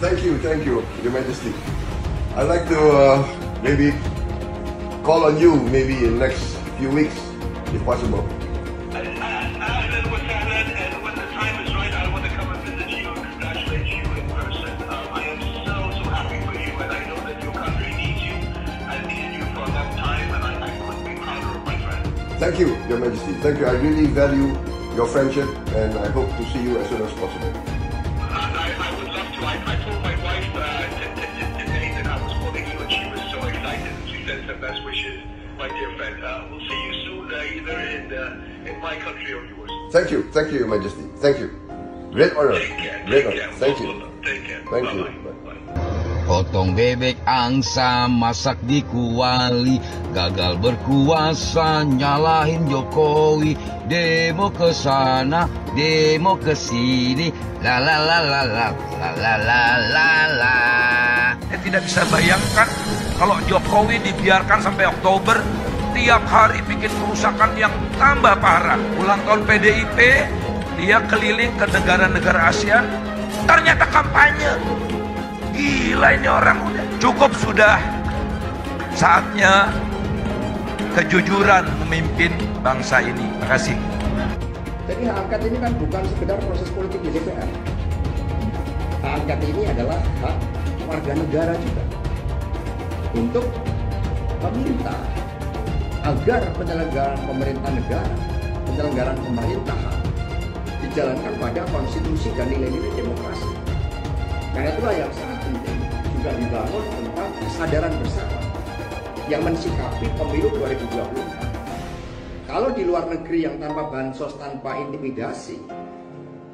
thank you, Your Majesty. I'd like to maybe call on you maybe in the next few weeks, if possible. And when the time is right, I want to come and visit you and congratulate you in person. I am so happy for you, and I know that your country needs you. I've needed you for a long time, and I couldn't be prouder of my friend. Thank you, Your Majesty. Thank you. I really value your friendship, and I hope to see you as soon as possible. I would love to. I told my wife today that I was calling you, and she was so excited. She sends her best wishes, my dear friend. We'll see you soon, either in my country or yours. Thank you, Your Majesty. Thank you. Great honor. Take care. Great honor. Thank you. Take care. Thank you. Bye-bye. Potong bebek angsa, masak di kuali, gagal berkuasa, nyalahin Jokowi, demo ke sana, demo ke sini, la la la la la la la la la la. Saya tidak bisa bayangkan kalau Jokowi dibiarkan sampai Oktober, tiap hari bikin kerusakan yang tambah parah. Ulang tahun PDIP, dia keliling ke negara-negara Asia, ternyata kampanye. Gila ini orang udah. Cukup sudah. Saatnya kejujuran memimpin bangsa ini. Terima kasih. Jadi hak angket ini kan bukan sekedar proses politik di DPR. Hak angket ini adalah hak warga negara juga untuk meminta agar penyelenggaraan pemerintah negara, penyelenggaraan pemerintahan dijalankan pada konstitusi dan nilai-nilai demokrasi. Karena itulah yang sangat penting juga dibangun tentang kesadaran bersama yang mensikapi pemilu 2024. Kalau di luar negeri yang tanpa bansos, tanpa intimidasi,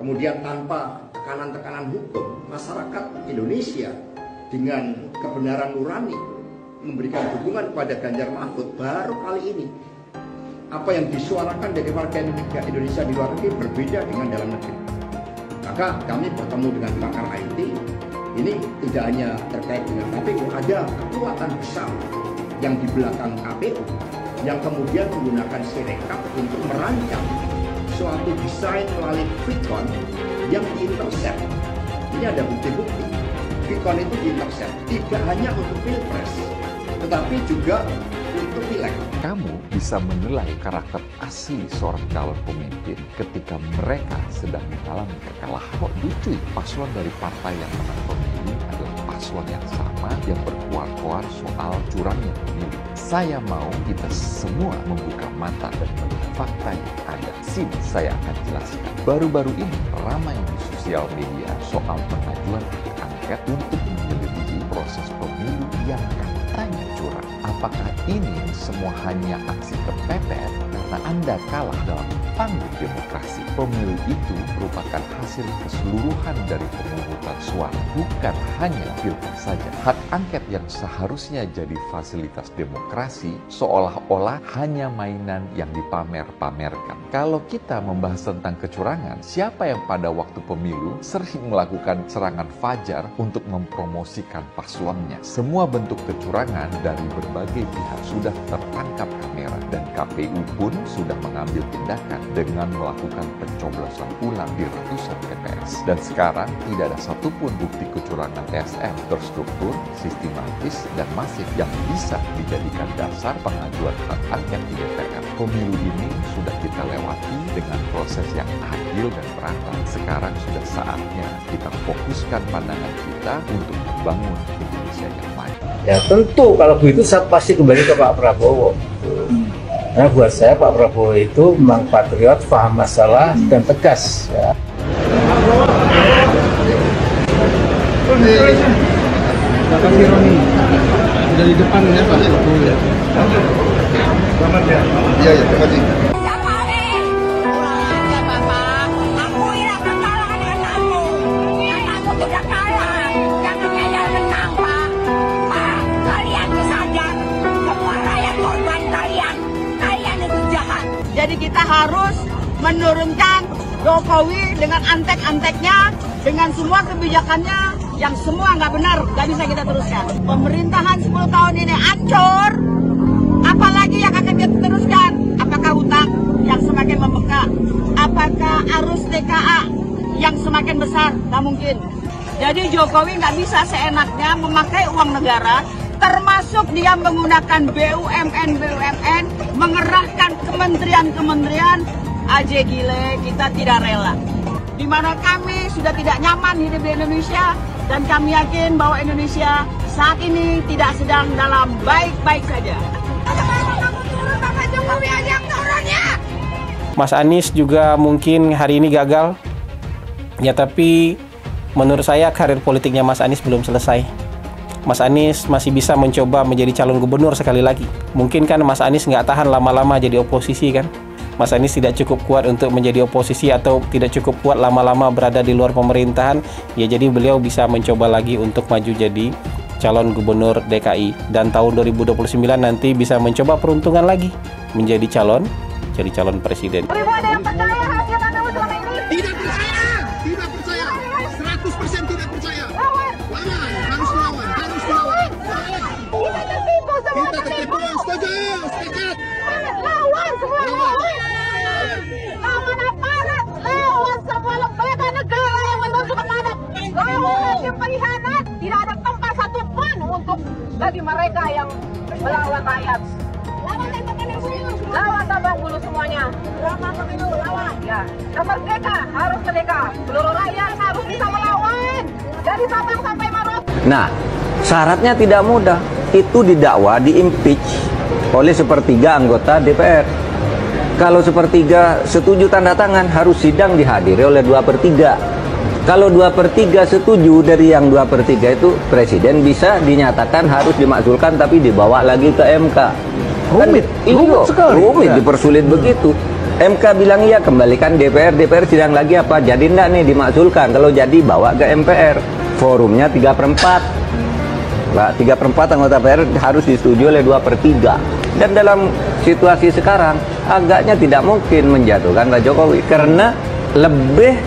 kemudian tanpa tekanan-tekanan hukum, masyarakat Indonesia dengan kebenaran nurani memberikan dukungan kepada Ganjar Mahfud, baru kali ini apa yang disuarakan dari warga Indonesia di luar negeri berbeda dengan dalam negeri. Maka kami bertemu dengan pakar IT, ini tidak hanya terkait dengan KPU, ada kekuatan besar yang di belakang KPU, yang kemudian menggunakan Sirekap untuk merancang suatu desain melalui quick-count yang diintercept. Ini ada bukti-bukti. Quick-count itu diintercept, tidak hanya untuk pilpres, tetapi juga untuk pileg. Kamu bisa menilai karakter asli seorang calon pemimpin ketika mereka sedang mengalami kekalahan. Kok lucu, paslon dari partai yang menang pemilu adalah paslon yang sama yang berkuar-kuar soal curangnya pemilu. Saya mau kita semua membuka mata dan melihat fakta yang ada. Sini saya akan jelaskan. Baru-baru ini ramai di sosial media soal pengajuan hak angket untuk menyelidiki proses pemilu yang katanya curang. Apakah ini semua hanya aksi kepepet karena Anda kalah dalam panggung demokrasi? Pemilu itu merupakan hasil keseluruhan dari pemungutan suara, bukan hanya pilpres saja. Hak angket yang seharusnya jadi fasilitas demokrasi seolah-olah hanya mainan yang dipamer-pamerkan. Kalau kita membahas tentang kecurangan, siapa yang pada waktu pemilu sering melakukan serangan fajar untuk mempromosikan paslonnya? Semua bentuk kecurangan dari berbagai pihak sudah tertangkap kamera dan KPU pun sudah mengambil tindakan dengan melakukan pencoblosan ulang di ratusan TPS. Dan sekarang tidak ada satupun bukti kecurangan TSM terstruktur, sistematis, dan masif yang bisa dijadikan dasar pengajuan hak angket di DPR. Pemilu ini sudah kita lewati dengan proses yang adil dan merata. Sekarang sudah saatnya kita fokuskan pandangan kita untuk membangun Indonesia yang maju. Ya tentu kalau begitu saya pasti kembali ke Pak Prabowo. Karena buat saya Pak Prabowo itu memang patriot, paham masalah dan tegas. Ya. Pak Fironi, udah di depan ya Pak Jokowi. Selamat ya. Iya, terima kasih. Jadi kita harus menurunkan Jokowi dengan antek-anteknya, dengan semua kebijakannya yang semua nggak benar, nggak bisa kita teruskan. Pemerintahan 10 tahun ini hancur, apalagi yang akan kita teruskan? Apakah utang yang semakin membengkak? Apakah arus TKA yang semakin besar? Nggak mungkin. Jadi Jokowi nggak bisa seenaknya memakai uang negara, termasuk dia menggunakan BUMN, mengerahkan kementerian-kementerian. Aje gile, kita tidak rela. Di mana kami sudah tidak nyaman hidup di Indonesia, dan kami yakin bahwa Indonesia saat ini tidak sedang dalam baik-baik saja. Mas Anies juga mungkin hari ini gagal, ya tapi menurut saya karir politiknya Mas Anies belum selesai. Mas Anies masih bisa mencoba menjadi calon gubernur sekali lagi. Mungkin kan Mas Anies nggak tahan lama-lama jadi oposisi kan. Mas Anies tidak cukup kuat untuk menjadi oposisi atau tidak cukup kuat lama-lama berada di luar pemerintahan. Ya jadi beliau bisa mencoba lagi untuk maju jadi calon gubernur DKI. Dan tahun 2029 nanti bisa mencoba peruntungan lagi menjadi calon presiden. Ada yang percaya hasil Anda selama ini? Tidak percaya, 100% tidak percaya. Lawan, harus lawan. Kita tertipu semua, Kita setuju, sepakat. Lawan semua, lawan aparat, lawan semua lembaga negara yang membantu kepada lawan yang pengkhianat. Tidak ada tempat satupun untuk bagi mereka yang melawan rakyat. Lawan tabang bulu semuanya. Lawan. Ya, merdeka harus merdeka. Seluruh rakyat harus bisa melawan dari Sabang sampai Merauke. Nah, syaratnya tidak mudah. Itu didakwa, diimpeach oleh sepertiga anggota DPR. Kalau sepertiga setuju tanda tangan, harus sidang dihadiri oleh 2/3. Kalau 2/3 setuju dari yang 2/3 itu, presiden bisa dinyatakan harus dimakzulkan tapi dibawa lagi ke MK. Rumit sekali. Rumit, dipersulit begitu. MK bilang iya, kembalikan DPR sidang lagi apa? Jadi enggak nih dimakzulkan. Kalau jadi bawa ke MPR. Forumnya 3/4. 3/4 anggota DPR harus disetujui oleh 2/3. Dan dalam situasi sekarang agaknya tidak mungkin menjatuhkan Pak Jokowi karena lebih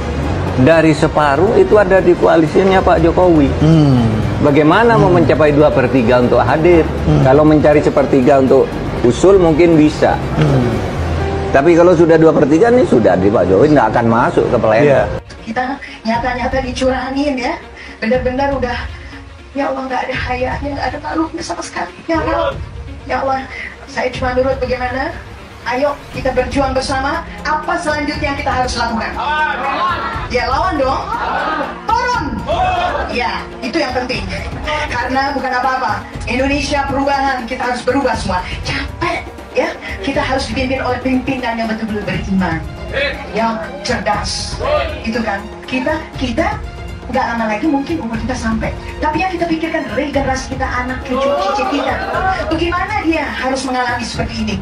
dari separuh itu ada di koalisinya Pak Jokowi. Bagaimana mau mencapai 2/3 untuk hadir? Kalau mencari 1/3 untuk usul mungkin bisa. Tapi kalau sudah 2/3 nih sudah di Pak Jokowi nggak akan masuk ke pleno. Kita nyata-nyata dicurangin ya. Benar-benar udah, ya Allah, nggak ada hayanya, nggak ada malunya sama sekali. Ya Allah, saya cuma nurut bagaimana. Ayo kita berjuang bersama. Apa selanjutnya yang kita harus lakukan? Ya lawan dong. Turun. Ya, itu yang penting. Karena bukan apa-apa. Indonesia perubahan, kita harus berubah semua. Capek ya. Kita harus dipimpin oleh pimpinan yang betul-betul beriman, yang cerdas. Itu kan. Kita nggak lama lagi mungkin umur kita sampai. Tapi yang kita pikirkan regenerasi kita, anak cucu cicit kita. Bagaimana dia harus mengalami seperti ini?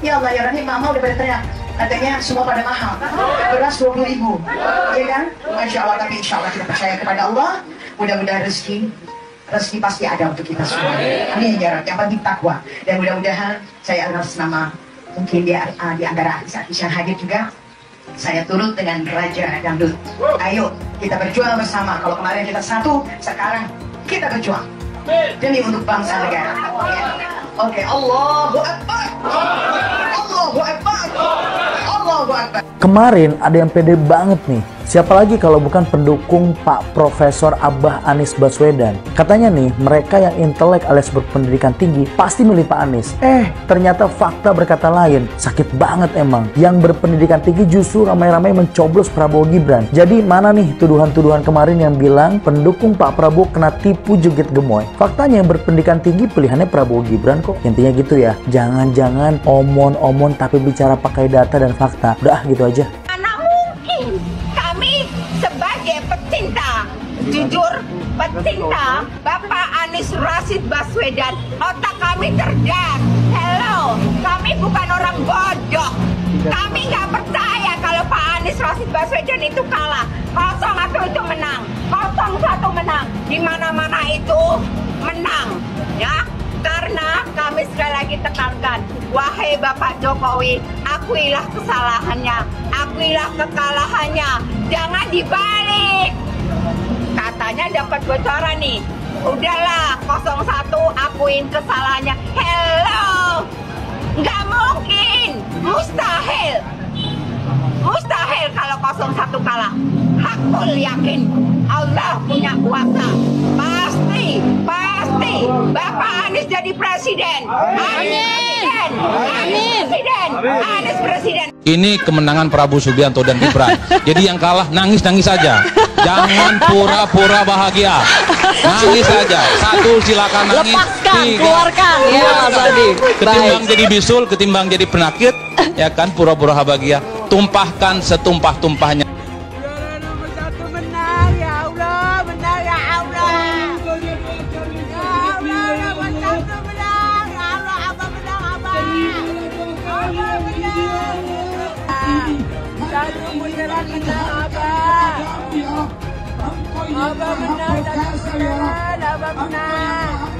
Ya Allah ya Rahim, mama udah pada teriak. Katanya semua pada mahal. Beras 20.000, ya kan? Masya Allah, tapi insya Allah kita percaya kepada Allah. Mudah-mudahan rezeki pasti ada untuk kita semua. Ini yang penting takwa. Dan mudah-mudahan saya atas nama mungkin di antara artis-artis yang hadir juga, saya turut dengan Raja Dangdut. Ayo kita berjuang bersama. Kalau kemarin kita satu, sekarang kita berjuang demi untuk bangsa negara. Oke, Allahu Akbar. Allahu Akbar. Allahu Akbar. Kemarin ada yang pede banget nih. Siapa lagi kalau bukan pendukung Pak Profesor Abah Anies Baswedan. Katanya nih, mereka yang intelek alias berpendidikan tinggi pasti milih Pak Anies. Ternyata fakta berkata lain. Sakit banget emang. Yang berpendidikan tinggi justru ramai-ramai mencoblos Prabowo Gibran. Jadi mana nih tuduhan-tuduhan kemarin yang bilang pendukung Pak Prabowo kena tipu joget gemoy. Faktanya yang berpendidikan tinggi pilihannya Prabowo Gibran kok. Intinya gitu ya. Jangan-jangan omon-omon tapi bicara pakai data dan fakta. Udah gitu aja. Jujur, pecinta Bapak Anies Rashid Baswedan, otak kami cerdas. Hello, kami bukan orang bodoh. Kami nggak percaya kalau Pak Anies Rashid Baswedan itu kalah. 01 itu menang, 01 menang, di mana-mana itu menang, ya. Karena kami sekali lagi tekankan, wahai Bapak Jokowi, akuilah kesalahannya, akuilah kekalahannya, jangan dibalik. Katanya dapat bocoran nih. Udahlah, 01 akuin kesalahannya. Hello, nggak mungkin, mustahil. Mustahil kalau 01 kalah. Hakul yakin Allah punya kuasa. Pasti Bapak Anies jadi presiden. Anies presiden. Ini kemenangan Prabowo Subianto dan Gibran. Jadi yang kalah nangis-nangis saja. Jangan pura-pura bahagia. Nangis saja. 1 silakan nangis. Lepaskan, 3 keluarkan ya Mas Adi. Ketimbang jadi bisul, ketimbang jadi penakut, ya kan, pura-pura bahagia. Tumpahkan setumpah-tumpahnya. Abang menang, Abang menang.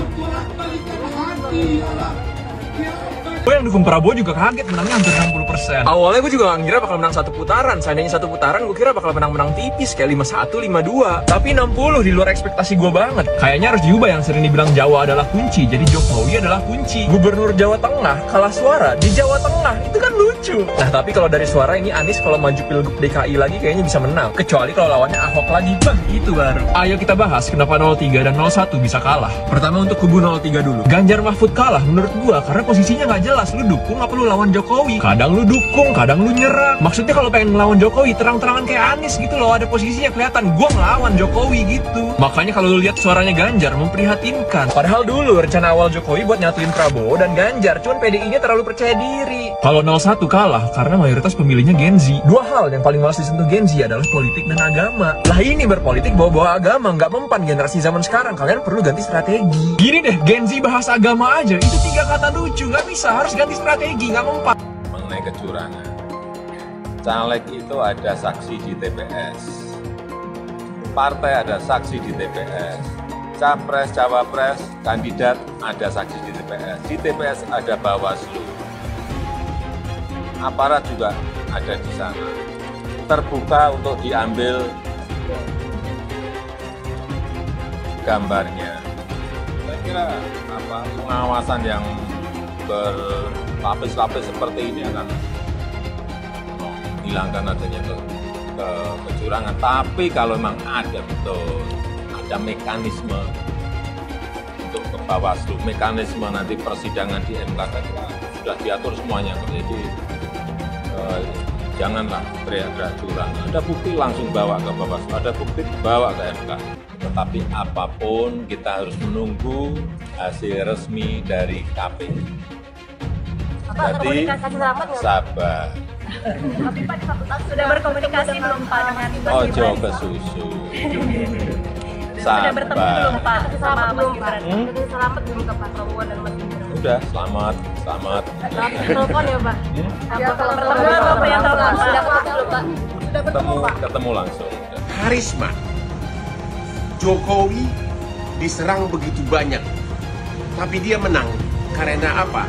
Gue yang dukung Prabowo juga kaget menangnya hampir 60%. Awalnya gue juga gak ngira bakal menang 1 putaran. Seandainya 1 putaran gue kira bakal menang-menang tipis kayak 5-1, 5-2. Tapi 60 di luar ekspektasi gue banget. Kayaknya harus diubah yang sering dibilang Jawa adalah kunci. Jadi Jokowi adalah kunci. Gubernur Jawa Tengah kalah suara di Jawa Tengah. Itu kan lucu. Nah tapi kalau dari suara ini Anies kalau maju Pilgub DKI lagi kayaknya bisa menang. Kecuali kalau lawannya Ahok lagi. Bah itu baru. Ayo kita bahas kenapa 03 dan 01 bisa kalah. Pertama untuk kubu 03 dulu. Ganjar Mahfud kalah menurut gue karena posisinya gak jelas. Lu dukung apa lu lawan Jokowi? Kadang lu dukung, kadang lu nyerang. Maksudnya kalau pengen ngelawan Jokowi terang-terangan kayak Anies gitu loh, ada posisinya kelihatan gua ngelawan Jokowi gitu. Makanya kalau lu lihat suaranya Ganjar memprihatinkan. Padahal dulu rencana awal Jokowi buat nyatuin Prabowo dan Ganjar, cuman PDI-nya terlalu percaya diri. Kalau 01 kalah karena mayoritas pemilihnya Gen Z. 2 hal yang paling malas disentuh Gen Z adalah politik dan agama. Lah ini berpolitik bawa-bawa agama, nggak mempan generasi zaman sekarang. Kalian perlu ganti strategi. Gini deh, Gen Z bahas agama aja, itu 3 kata lucu, nggak bisa. Harus ganti strategi, nggak mempan. Mengenai kecurangan, caleg itu ada saksi di TPS, partai ada saksi di TPS, capres, cawapres, kandidat ada saksi di TPS. Di TPS ada Bawaslu, aparat juga ada di sana. Terbuka untuk diambil gambarnya. Saya kira pengawasan yang berlapis-lapis seperti ini akan menghilangkan adanya kecurangan. Tapi kalau memang ada betul, ada mekanisme untuk ke Bawaslu, mekanisme nanti persidangan di MK sudah diatur semuanya. Jadi janganlah teriak-teriak curang. Ada bukti langsung bawa ke Bawaslu, ada bukti bawa ke MK. Tetapi apapun kita harus menunggu hasil resmi dari KPU. Jadi sabar. Tapi Pak di fakultas sudah berkomunikasi belum Pak dengan Ojo ke susu. Sudah bertemu belum Sabar. Pak sama Mas Gibran? Sudah selamat belum ke Pak Prabowo dan Mas Gibran? Udah, selamat. Telepon ya Pak? Kalau bertemu apa yang telepon Pak? Sudah ketemu Pak? Ketemu langsung. Karisma. Jokowi diserang begitu banyak, tapi dia menang karena apa?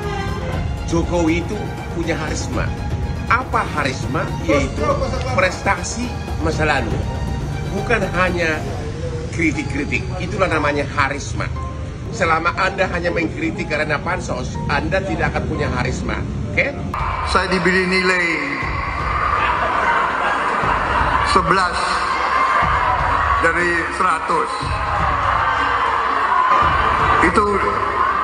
Jokowi itu punya harisma. Apa harisma? Yaitu prestasi masa lalu, bukan hanya kritik-kritik. Itulah namanya harisma. Selama Anda hanya mengkritik karena pansos, Anda tidak akan punya harisma. Oke? Saya diberi nilai 11 dari 100. Itu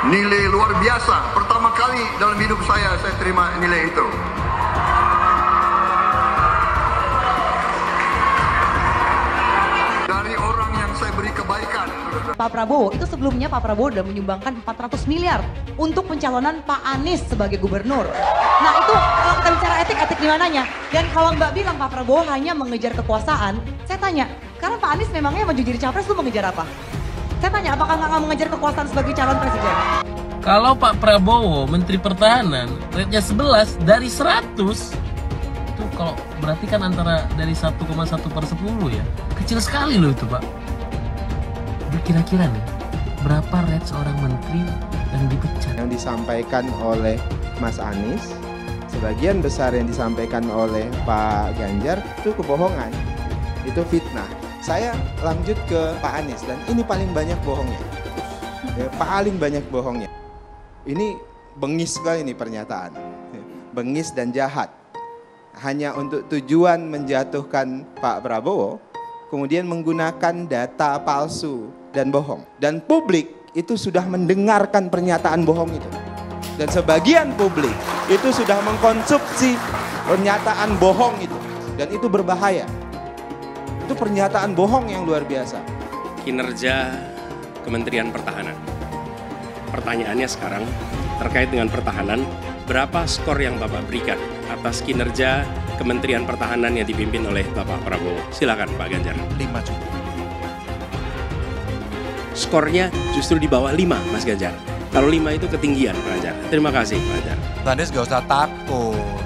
nilai luar biasa. Pertama kali dalam hidup saya terima nilai itu. Dari orang yang saya beri kebaikan. Pak Prabowo, itu sebelumnya Pak Prabowo sudah menyumbangkan 400 miliar untuk pencalonan Pak Anies sebagai gubernur. Nah itu kalau kita bicara etik di mananya? Dan kalau Mbak bilang Pak Prabowo hanya mengejar kekuasaan, saya tanya, sekarang Pak Anies memangnya maju jadi capres, lu mengejar apa? Saya tanya, apakah nggak mengejar kekuasaan sebagai calon presiden? Kalau Pak Prabowo, Menteri Pertahanan, rate-nya 11 dari 100, itu kalau berarti kan antara dari 1,1 per 10 ya. Kecil sekali loh itu Pak. Kira-kira nih, berapa rate seorang menteri yang dipecat? Yang disampaikan oleh Mas Anies, sebagian besar yang disampaikan oleh Pak Ganjar itu kebohongan, itu fitnah. Saya lanjut ke Pak Anies dan ini paling banyak bohongnya, paling banyak bohongnya. Ini bengis sekali nih pernyataan, bengis dan jahat. hanya untuk tujuan menjatuhkan Pak Prabowo, kemudian menggunakan data palsu dan bohong. Dan publik itu sudah mendengarkan pernyataan bohong itu. Dan sebagian publik itu sudah mengkonsumsi pernyataan bohong itu. Dan itu berbahaya. Itu pernyataan bohong yang luar biasa. Kinerja Kementerian Pertahanan. Pertanyaannya sekarang terkait dengan pertahanan, berapa skor yang Bapak berikan atas kinerja Kementerian Pertahanan yang dipimpin oleh Bapak Prabowo? Silakan Pak Ganjar. 5 cukup. Skornya justru di bawah 5, Mas Ganjar. Kalau 5 itu ketinggian, Pak Ganjar. Terima kasih, Pak Ganjar. Pak Anies gak usah takut.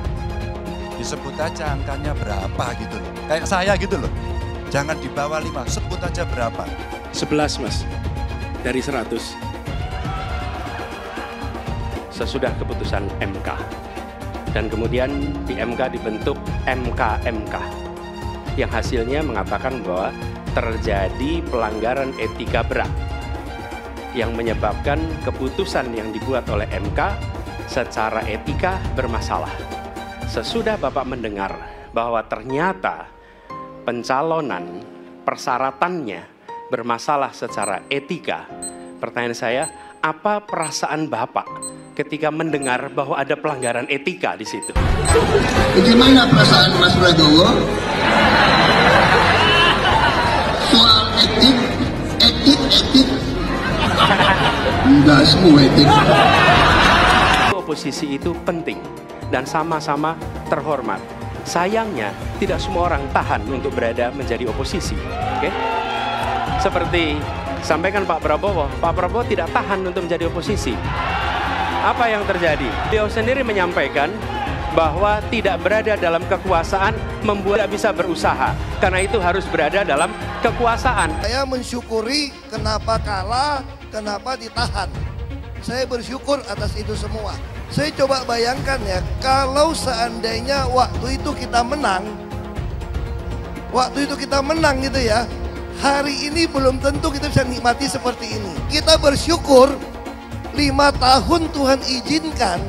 Disebut aja angkanya berapa gitu loh. Kayak saya gitu loh. Jangan di bawah 5, sebut aja berapa. 11, Mas. Dari 100. Sesudah keputusan MK. Dan kemudian di MK dibentuk MK-MK. Yang hasilnya mengatakan bahwa terjadi pelanggaran etika berat yang menyebabkan keputusan yang dibuat oleh MK secara etika bermasalah. Sesudah Bapak mendengar bahwa ternyata pencalonan persyaratannya bermasalah secara etika, pertanyaan saya, apa perasaan Bapak ketika mendengar bahwa ada pelanggaran etika di situ? Bagaimana perasaan Mas Prabowo? Soal etik. Enggak semua etik. Oposisi itu penting dan sama-sama terhormat. Sayangnya tidak semua orang tahan untuk berada menjadi oposisi. Oke? Seperti sampaikan Pak Prabowo tidak tahan untuk menjadi oposisi. Apa yang terjadi? Beliau sendiri menyampaikan bahwa tidak berada dalam kekuasaan membuat tidak bisa berusaha. Karena itu harus berada dalam kekuasaan. Saya mensyukuri kenapa kalah, kenapa ditahan. Saya bersyukur atas itu semua. Saya coba bayangkan ya, kalau seandainya waktu itu kita menang gitu ya, hari ini belum tentu kita bisa nikmati seperti ini. Kita bersyukur 5 tahun Tuhan izinkan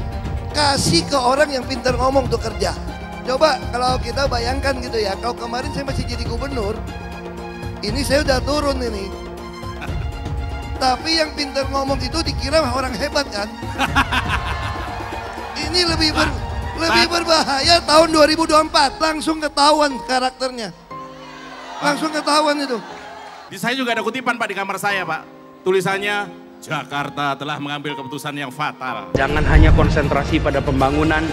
kasih ke orang yang pintar ngomong untuk kerja. Coba kalau kita bayangkan gitu ya, kalau kemarin saya masih jadi gubernur, ini saya udah turun ini. Tapi yang pintar ngomong itu dikira orang hebat kan? Ini lebih berbahaya tahun 2024. Langsung ketahuan karakternya. Langsung ketahuan itu. Di saya juga ada kutipan Pak di kamar saya Pak. Tulisannya, Jakarta telah mengambil keputusan yang fatal. Jangan hanya konsentrasi pada pembangunan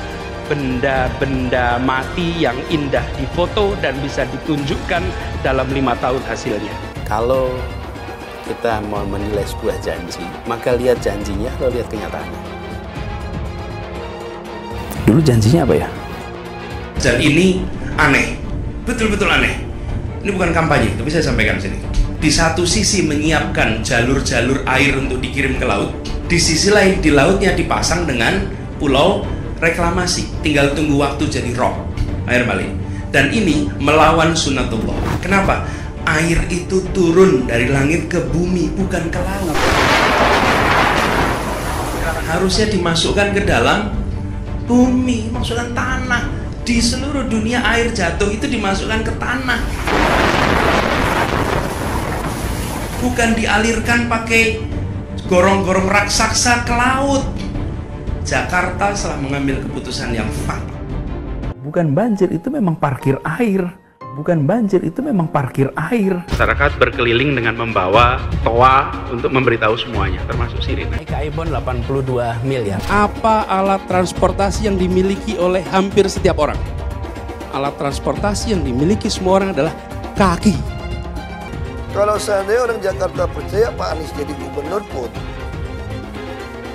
benda-benda mati yang indah difoto dan bisa ditunjukkan dalam 5 tahun hasilnya. Kalau kita mau menilai sebuah janji, maka lihat janjinya atau lihat kenyataannya. Dulu janjinya apa ya? Dan ini aneh, betul-betul aneh. Ini bukan kampanye, tapi saya sampaikan sini. Di satu sisi menyiapkan jalur-jalur air untuk dikirim ke laut, di sisi lain di lautnya dipasang dengan pulau reklamasi, tinggal tunggu waktu jadi rob, air balik. Dan ini melawan sunatullah. Kenapa? Air itu turun dari langit ke bumi, bukan ke laut. Harusnya dimasukkan ke dalam bumi, masukkan tanah. Di seluruh dunia air jatuh itu dimasukkan ke tanah. Bukan dialirkan pakai gorong-gorong raksasa ke laut. Jakarta telah mengambil keputusan yang fatal. Bukan banjir, itu memang parkir air. Bukan banjir, itu memang parkir air. Masyarakat berkeliling dengan membawa toa untuk memberitahu semuanya, termasuk sirine. Ibon 82 miliar. Apa alat transportasi yang dimiliki oleh hampir setiap orang? Alat transportasi yang dimiliki semua orang adalah kaki. Kalau seandainya orang Jakarta percaya Pak Anies jadi gubernur pun,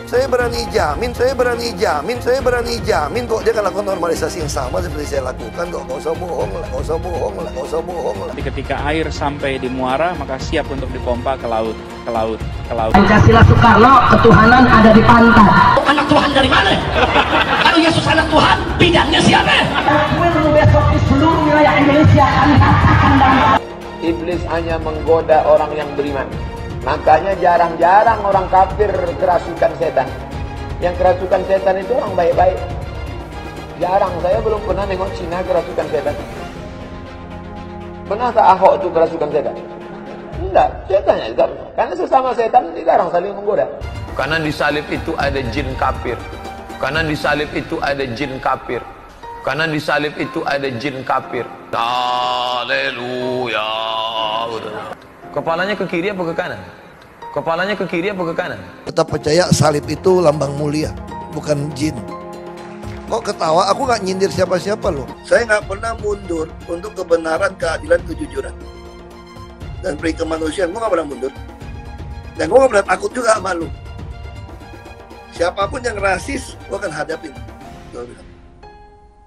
saya berani jamin kok dia akan lakukan normalisasi yang sama seperti saya lakukan kok. Gak usah bohong lah. Tapi ketika air sampai di muara, maka siap untuk dipompa ke laut. Pancasila Soekarno, ketuhanan ada di pantai. Anak Tuhan dari mana? Kalau Yesus anak Tuhan, bidangnya siapa? Besok di seluruh wilayah Indonesia akan katakan dan Iblis hanya menggoda orang yang beriman. Makanya jarang-jarang orang kafir kerasukan setan. Yang kerasukan setan itu orang baik-baik. Jarang, saya belum pernah nengok Cina kerasukan setan. Pernah tak Ahok itu kerasukan setan? Enggak, setannya juga. Karena sesama setan dilarang saling menggoda. Karena di salib itu ada jin kafir. Karena di salib itu ada jin kafir. Karena di salib itu ada jin kafir. Haleluya. Kepalanya ke kiri apa ke kanan? Kepalanya ke kiri apa ke kanan? Kita percaya salib itu lambang mulia, bukan jin. Kok ketawa? Aku nggak nyindir siapa-siapa loh. Saya nggak pernah mundur untuk kebenaran, keadilan, kejujuran. Dan peri kemanusiaan, gue nggak pernah mundur. Dan gue nggak pernah takut juga sama lu. Siapapun yang rasis, gue akan hadapin.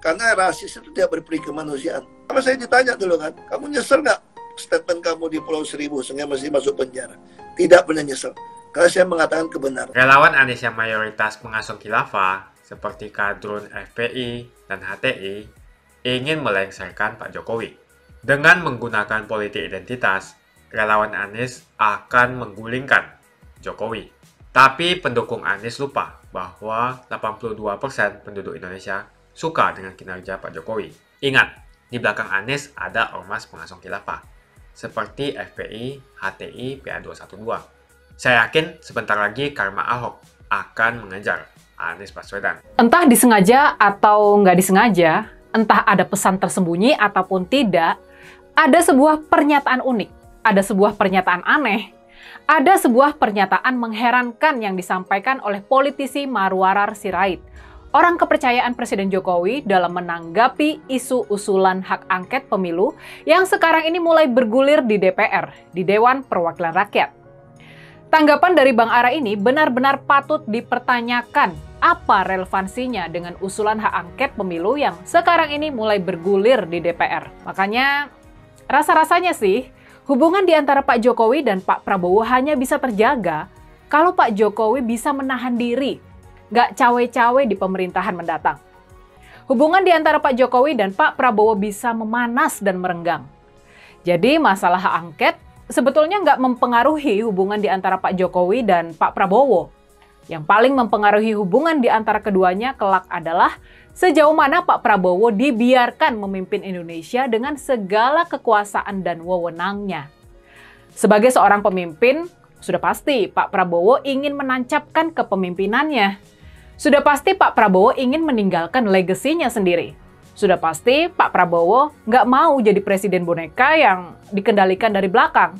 Karena rasis itu tidak berperi kemanusiaan. Sama saya ditanya dulu kan, kamu nyesel nggak statement kamu di Pulau Seribu sehingga masih masuk penjara? Tidak pernah nyesel. Karena saya mengatakan kebenaran. Relawan Anies yang mayoritas pengasuh khilafah, seperti kadrun FPI dan HTI, ingin melengsarkan Pak Jokowi. Dengan menggunakan politik identitas, relawan Anies akan menggulingkan Jokowi. Tapi pendukung Anies lupa bahwa 82% penduduk Indonesia suka dengan kinerja Pak Jokowi. Ingat, di belakang Anies ada ormas pengasuh khilafah, seperti FPI, HTI, PA212. Saya yakin sebentar lagi karma Ahok akan mengejar Anies Baswedan. Entah disengaja atau nggak disengaja, entah ada pesan tersembunyi ataupun tidak, ada sebuah pernyataan unik, ada sebuah pernyataan aneh, ada sebuah pernyataan mengherankan yang disampaikan oleh politisi Marwarar Sirait, orang kepercayaan Presiden Jokowi dalam menanggapi isu usulan hak angket pemilu yang sekarang ini mulai bergulir di DPR, di Dewan Perwakilan Rakyat. Tanggapan dari Bang Ara ini benar-benar patut dipertanyakan apa relevansinya dengan usulan hak angket pemilu yang sekarang ini mulai bergulir di DPR. Makanya rasa-rasanya sih hubungan di antara Pak Jokowi dan Pak Prabowo hanya bisa terjaga kalau Pak Jokowi bisa menahan diri, nggak cawe-cawe di pemerintahan mendatang. Hubungan di antara Pak Jokowi dan Pak Prabowo bisa memanas dan merenggang. Jadi masalah hak angket sebetulnya nggak mempengaruhi hubungan di antara Pak Jokowi dan Pak Prabowo. Yang paling mempengaruhi hubungan di antara keduanya kelak adalah sejauh mana Pak Prabowo dibiarkan memimpin Indonesia dengan segala kekuasaan dan wewenangnya. Sebagai seorang pemimpin, sudah pasti Pak Prabowo ingin menancapkan kepemimpinannya. Sudah pasti Pak Prabowo ingin meninggalkan legasinya sendiri. Sudah pasti Pak Prabowo nggak mau jadi presiden boneka yang dikendalikan dari belakang.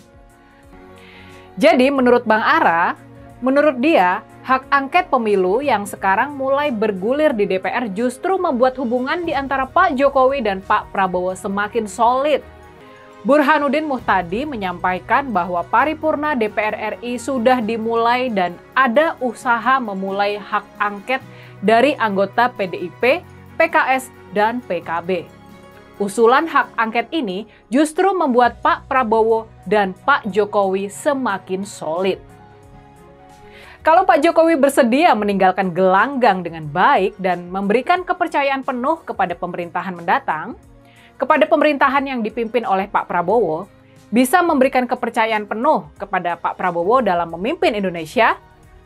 Jadi menurut Bang Ara, menurut dia, hak angket pemilu yang sekarang mulai bergulir di DPR justru membuat hubungan di antara Pak Jokowi dan Pak Prabowo semakin solid. Burhanuddin Muhtadi menyampaikan bahwa paripurna DPR RI sudah dimulai dan ada usaha memulai hak angket dari anggota PDIP, PKS, dan PKB. Usulan hak angket ini justru membuat Pak Prabowo dan Pak Jokowi semakin solid. Kalau Pak Jokowi bersedia meninggalkan gelanggang dengan baik dan memberikan kepercayaan penuh kepada pemerintahan mendatang, kepada pemerintahan yang dipimpin oleh Pak Prabowo, bisa memberikan kepercayaan penuh kepada Pak Prabowo dalam memimpin Indonesia,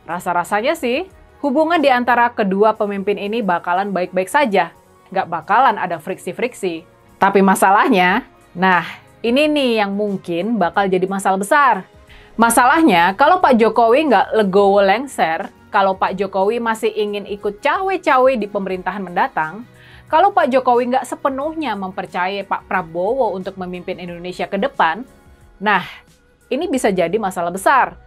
rasa-rasanya sih hubungan di antara kedua pemimpin ini bakalan baik-baik saja. Nggak bakalan ada friksi-friksi. Tapi masalahnya, nah ini nih yang mungkin bakal jadi masalah besar. Masalahnya, kalau Pak Jokowi nggak legowo lengser, kalau Pak Jokowi masih ingin ikut cawe-cawe di pemerintahan mendatang, kalau Pak Jokowi nggak sepenuhnya mempercayai Pak Prabowo untuk memimpin Indonesia ke depan, nah ini bisa jadi masalah besar.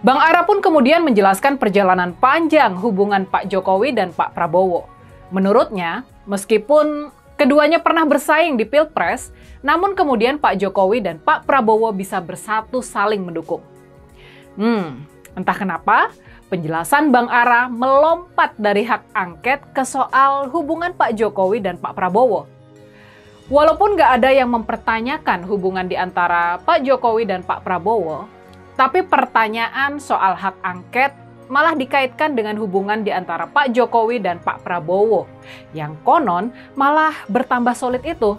Bang Ara pun kemudian menjelaskan perjalanan panjang hubungan Pak Jokowi dan Pak Prabowo. Menurutnya, meskipun keduanya pernah bersaing di Pilpres, namun kemudian Pak Jokowi dan Pak Prabowo bisa bersatu saling mendukung. Entah kenapa, penjelasan Bang Ara melompat dari hak angket ke soal hubungan Pak Jokowi dan Pak Prabowo. Walaupun nggak ada yang mempertanyakan hubungan di antara Pak Jokowi dan Pak Prabowo, tapi pertanyaan soal hak angket malah dikaitkan dengan hubungan di antara Pak Jokowi dan Pak Prabowo, yang konon malah bertambah solid itu.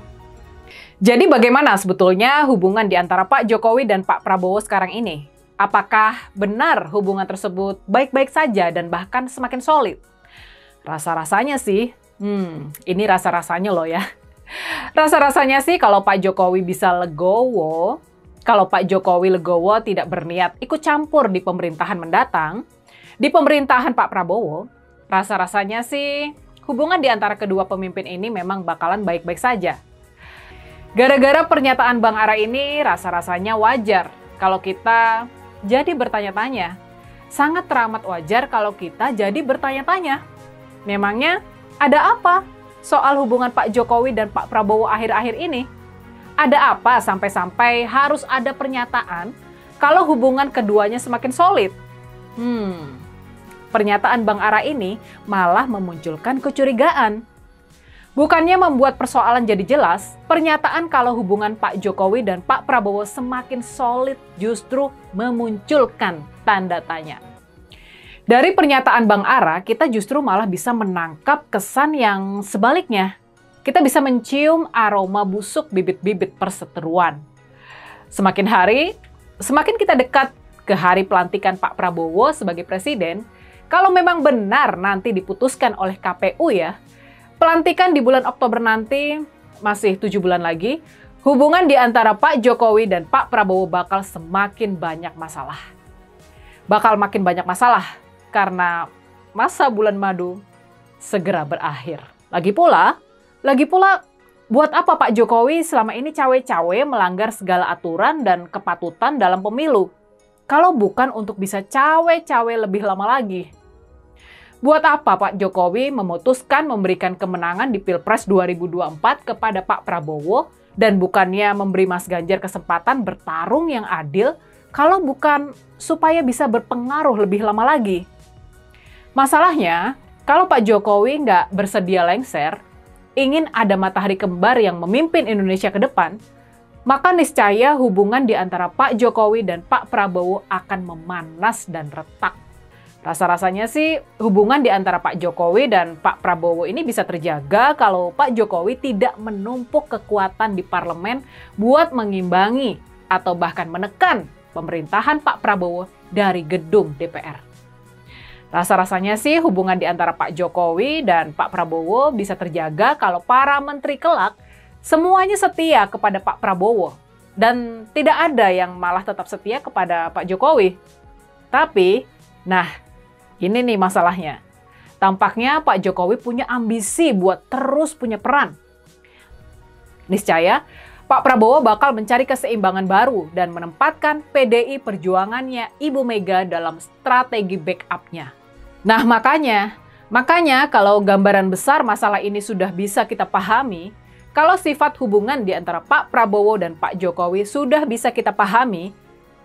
Jadi bagaimana sebetulnya hubungan di antara Pak Jokowi dan Pak Prabowo sekarang ini? Apakah benar hubungan tersebut baik-baik saja dan bahkan semakin solid? Rasa-rasanya sih Ini rasa-rasanya loh ya. Rasa-rasanya sih kalau Pak Jokowi bisa legowo, kalau Pak Jokowi legowo tidak berniat ikut campur di pemerintahan mendatang, di pemerintahan Pak Prabowo, rasa-rasanya sih hubungan di antara kedua pemimpin ini memang bakalan baik-baik saja. Gara-gara pernyataan Bang Ara ini, rasa-rasanya wajar kalau kita jadi bertanya-tanya. Sangat teramat wajar kalau kita jadi bertanya-tanya. Memangnya ada apa soal hubungan Pak Jokowi dan Pak Prabowo akhir-akhir ini? Ada apa sampai-sampai harus ada pernyataan kalau hubungan keduanya semakin solid? Pernyataan Bang Ara ini malah memunculkan kecurigaan. Bukannya membuat persoalan jadi jelas, pernyataan kalau hubungan Pak Jokowi dan Pak Prabowo semakin solid justru memunculkan tanda tanya. Dari pernyataan Bang Ara, kita justru malah bisa menangkap kesan yang sebaliknya. Kita bisa mencium aroma busuk bibit-bibit perseteruan. Semakin hari, semakin kita dekat ke hari pelantikan Pak Prabowo sebagai presiden, kalau memang benar nanti diputuskan oleh KPU ya, pelantikan di bulan Oktober nanti, masih 7 bulan lagi, hubungan di antara Pak Jokowi dan Pak Prabowo bakal semakin banyak masalah. Bakal makin banyak masalah karena masa bulan madu segera berakhir. Lagi pula, buat apa Pak Jokowi selama ini cawe-cawe melanggar segala aturan dan kepatutan dalam pemilu? Kalau bukan untuk bisa cawe-cawe lebih lama lagi. Buat apa Pak Jokowi memutuskan memberikan kemenangan di Pilpres 2024 kepada Pak Prabowo dan bukannya memberi Mas Ganjar kesempatan bertarung yang adil kalau bukan supaya bisa berpengaruh lebih lama lagi? Masalahnya, kalau Pak Jokowi nggak bersedia lengser, ingin ada matahari kembar yang memimpin Indonesia ke depan, maka niscaya hubungan di antara Pak Jokowi dan Pak Prabowo akan memanas dan retak. Rasa-rasanya sih hubungan di antara Pak Jokowi dan Pak Prabowo ini bisa terjaga kalau Pak Jokowi tidak menumpuk kekuatan di parlemen buat mengimbangi atau bahkan menekan pemerintahan Pak Prabowo dari gedung DPR. Rasa-rasanya sih hubungan di antara Pak Jokowi dan Pak Prabowo bisa terjaga kalau para menteri kelak semuanya setia kepada Pak Prabowo dan tidak ada yang malah tetap setia kepada Pak Jokowi. Tapi, ini nih masalahnya. Tampaknya Pak Jokowi punya ambisi buat terus punya peran. Niscaya, Pak Prabowo bakal mencari keseimbangan baru dan menempatkan PDI Perjuangannya Ibu Mega dalam strategi backup-nya. Nah, makanya kalau gambaran besar masalah ini sudah bisa kita pahami, kalau sifat hubungan di antara Pak Prabowo dan Pak Jokowi sudah bisa kita pahami,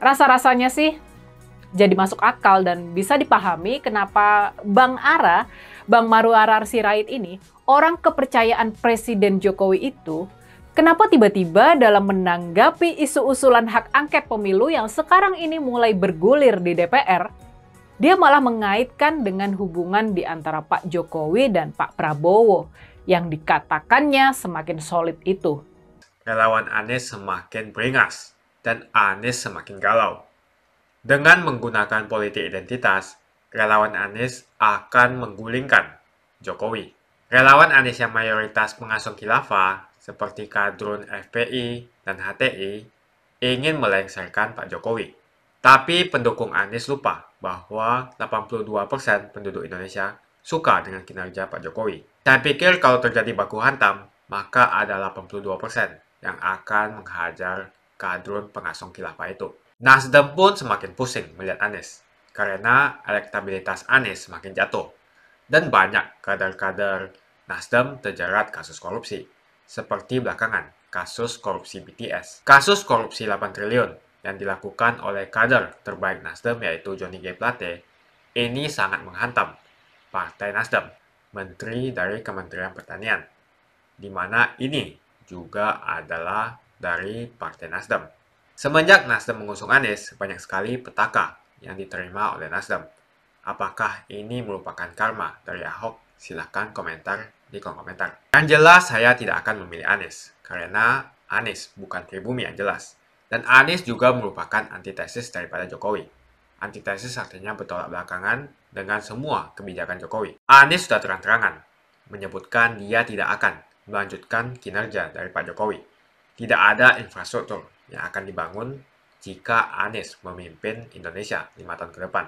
rasa-rasanya sih jadi masuk akal dan bisa dipahami kenapa Bang Ara, Bang Maru Arar Sirait ini, orang kepercayaan Presiden Jokowi itu, kenapa tiba-tiba dalam menanggapi isu usulan hak angket pemilu yang sekarang ini mulai bergulir di DPR, dia malah mengaitkan dengan hubungan di antara Pak Jokowi dan Pak Prabowo yang dikatakannya semakin solid itu. Relawan Anies semakin beringas dan Anies semakin galau. Dengan menggunakan politik identitas, relawan Anies akan menggulingkan Jokowi. Relawan Anies yang mayoritas pengusung khilafah, seperti kadrun FPI dan HTI, ingin melengsarkan Pak Jokowi. Tapi pendukung Anies lupa bahwa 82% penduduk Indonesia suka dengan kinerja Pak Jokowi. Saya pikir kalau terjadi baku hantam, maka ada 82% yang akan menghajar kadrun pengusung khilafah itu. Nasdem pun semakin pusing melihat Anies, karena elektabilitas Anies semakin jatuh. Dan banyak kader-kader Nasdem terjerat kasus korupsi, seperti belakangan kasus korupsi BTS. Kasus korupsi 8 triliun yang dilakukan oleh kader terbaik Nasdem yaitu Johnny G. Plate, ini sangat menghantam Partai Nasdem, menteri dari Kementerian Pertanian, di mana ini juga adalah dari Partai Nasdem. Semenjak Nasdem mengusung Anies, banyak sekali petaka yang diterima oleh Nasdem. Apakah ini merupakan karma dari Ahok? Silahkan komentar di kolom komentar. Yang jelas, saya tidak akan memilih Anies, karena Anies bukan pribumi yang jelas. Dan Anies juga merupakan antitesis daripada Jokowi. Antitesis artinya bertolak belakangan dengan semua kebijakan Jokowi. Anies sudah terang-terangan menyebutkan dia tidak akan melanjutkan kinerja dari Pak Jokowi. Tidak ada infrastruktur yang akan dibangun jika Anies memimpin Indonesia 5 tahun ke depan.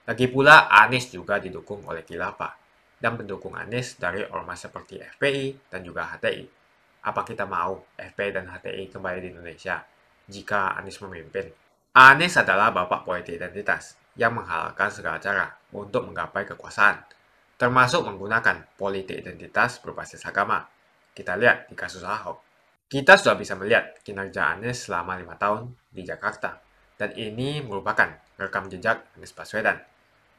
Lagi pula, Anies juga didukung oleh khilafah dan pendukung Anies dari ormas seperti FPI dan juga HTI. Apa kita mau FPI dan HTI kembali di Indonesia jika Anies memimpin? Anies adalah bapak politik identitas yang menghalalkan segala cara untuk menggapai kekuasaan, termasuk menggunakan politik identitas berbasis agama. Kita lihat di kasus Ahok. Kita sudah bisa melihat kinerja Anies selama 5 tahun di Jakarta, dan ini merupakan rekam jejak Anies Baswedan.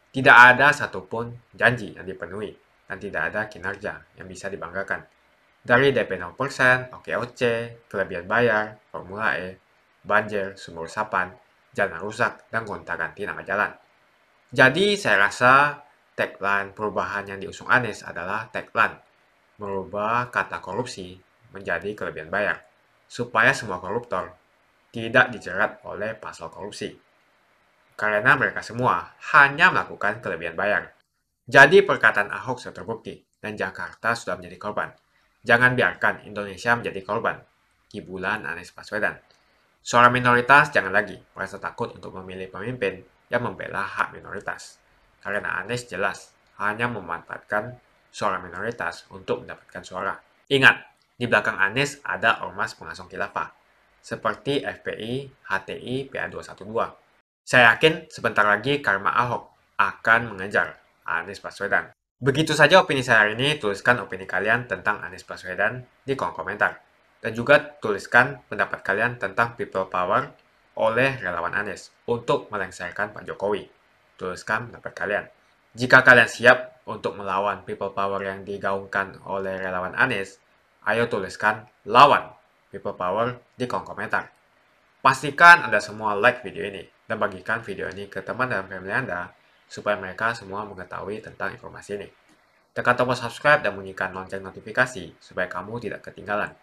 Tidak ada satupun janji yang dipenuhi, dan tidak ada kinerja yang bisa dibanggakan. Dari DP 0%, OKOC, kelebihan bayar, Formula E, banjir, sumur resapan, jalan rusak, dan gonta-ganti nama jalan. Jadi saya rasa tagline perubahan yang diusung Anies adalah tagline merubah kata korupsi menjadi kelebihan bayar, supaya semua koruptor tidak dijerat oleh pasal korupsi. Karena mereka semua hanya melakukan kelebihan bayar. Jadi perkataan Ahok sudah terbukti, dan Jakarta sudah menjadi korban. Jangan biarkan Indonesia menjadi korban kibulan Anies Baswedan. Suara minoritas jangan lagi merasa takut untuk memilih pemimpin yang membela hak minoritas. Karena Anies jelas hanya memanfaatkan suara minoritas untuk mendapatkan suara. Ingat, di belakang Anies ada ormas pengasong khilafah, seperti FPI, HTI, PA212. Saya yakin sebentar lagi karma Ahok akan mengejar Anies Baswedan. Begitu saja opini saya hari ini. Tuliskan opini kalian tentang Anies Baswedan di kolom komentar. Dan juga tuliskan pendapat kalian tentang people power oleh relawan Anies untuk melengsarkan Pak Jokowi. Tuliskan pendapat kalian. Jika kalian siap untuk melawan people power yang digaungkan oleh relawan Anies, ayo tuliskan lawan people power di kolom komentar. Pastikan Anda semua like video ini dan bagikan video ini ke teman dan family Anda supaya mereka semua mengetahui tentang informasi ini. Tekan tombol subscribe dan bunyikan lonceng notifikasi supaya kamu tidak ketinggalan